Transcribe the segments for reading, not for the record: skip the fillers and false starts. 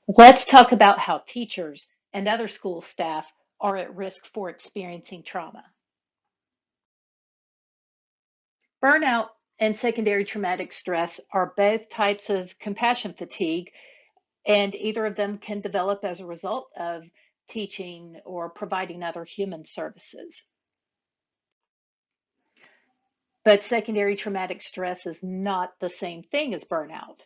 Let's talk about how teachers and other school staff are at risk for experiencing trauma. Burnout and secondary traumatic stress are both types of compassion fatigue, and either of them can develop as a result of teaching or providing other human services. But secondary traumatic stress is not the same thing as burnout.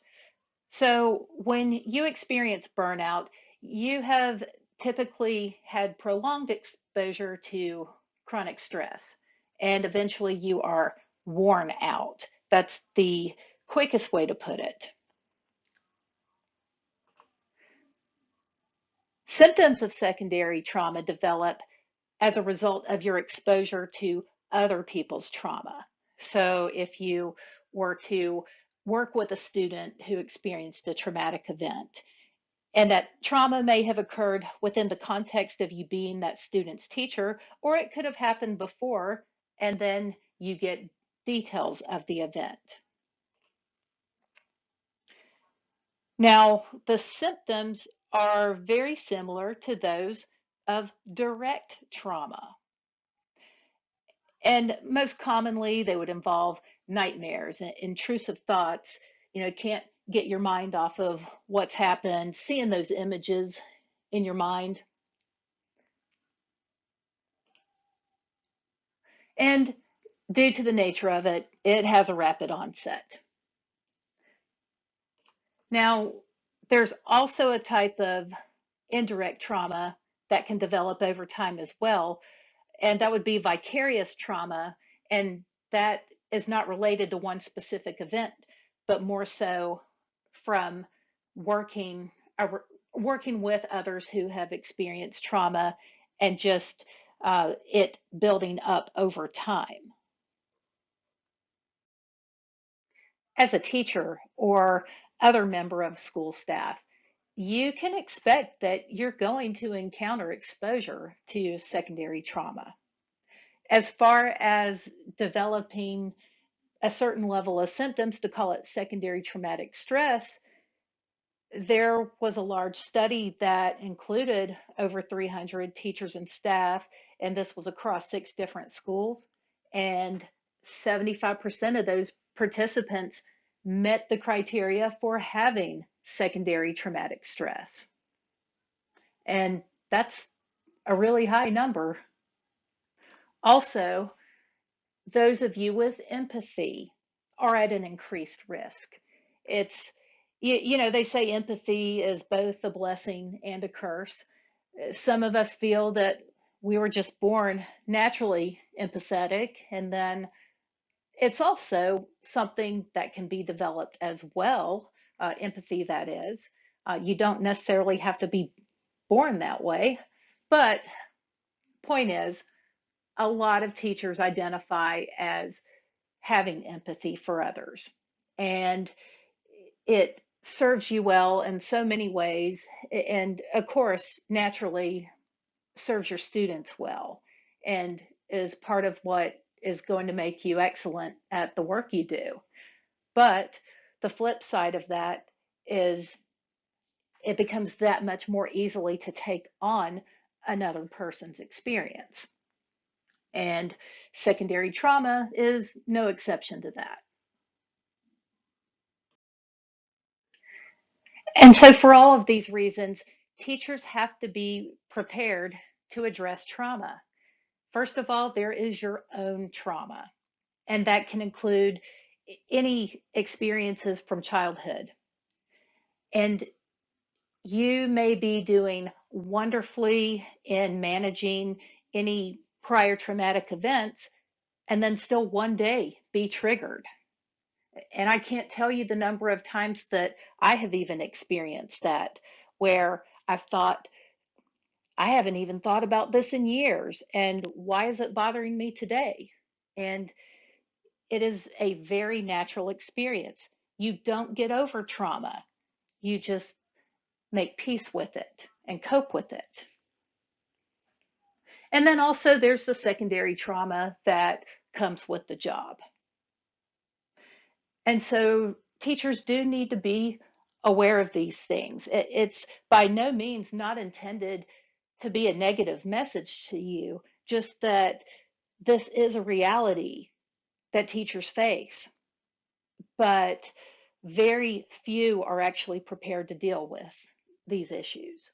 So when you experience burnout, you have typically had prolonged exposure to chronic stress, and eventually you are worn out. That's the quickest way to put it. Symptoms of secondary trauma develop as a result of your exposure to other people's trauma. So if you were to work with a student who experienced a traumatic event, and that trauma may have occurred within the context of you being that student's teacher, or it could have happened before, and then you get details of the event. Now, the symptoms are very similar to those of direct trauma. And most commonly, they would involve nightmares and intrusive thoughts. Can't get your mind off of what's happened, seeing those images in your mind. And due to the nature of it, it has a rapid onset. Now, there's also a type of indirect trauma that can develop over time as well, and that would be vicarious trauma, and that is not related to one specific event, but more so from working working with others who have experienced trauma and just it building up over time. As a teacher or other member of school staff, you can expect that you're going to encounter exposure to secondary trauma. As far as developing a certain level of symptoms, to call it secondary traumatic stress, there was a large study that included over 300 teachers and staff, and this was across 6 different schools. And 75% of those participants met the criteria for having secondary traumatic stress. And that's a really high number. Also, those of you with empathy are at an increased risk. It's, they say empathy is both a blessing and a curse. Some of us feel that we were just born naturally empathetic, and then it's also something that can be developed as well, empathy, that is. You don't necessarily have to be born that way, but point is, a lot of teachers identify as having empathy for others. And it serves you well in so many ways. And of course, naturally, serves your students well and is part of what is going to make you excellent at the work you do. But the flip side of that is it becomes that much more easily to take on another person's experience. And secondary trauma is no exception to that. And so, for all of these reasons, teachers have to be prepared to address trauma. First of all, there is your own trauma, and that can include any experiences from childhood. And you may be doing wonderfully in managing any prior traumatic events, and then still one day be triggered. And I can't tell you the number of times that I have even experienced that, where I've thought, I haven't even thought about this in years, and why is it bothering me today? And it is a very natural experience. You don't get over trauma, you just make peace with it and cope with it. And then also, there's the secondary trauma that comes with the job. And so teachers do need to be aware of these things. It's by no means not intended to be a negative message to you, just that this is a reality that teachers face, but very few are actually prepared to deal with these issues.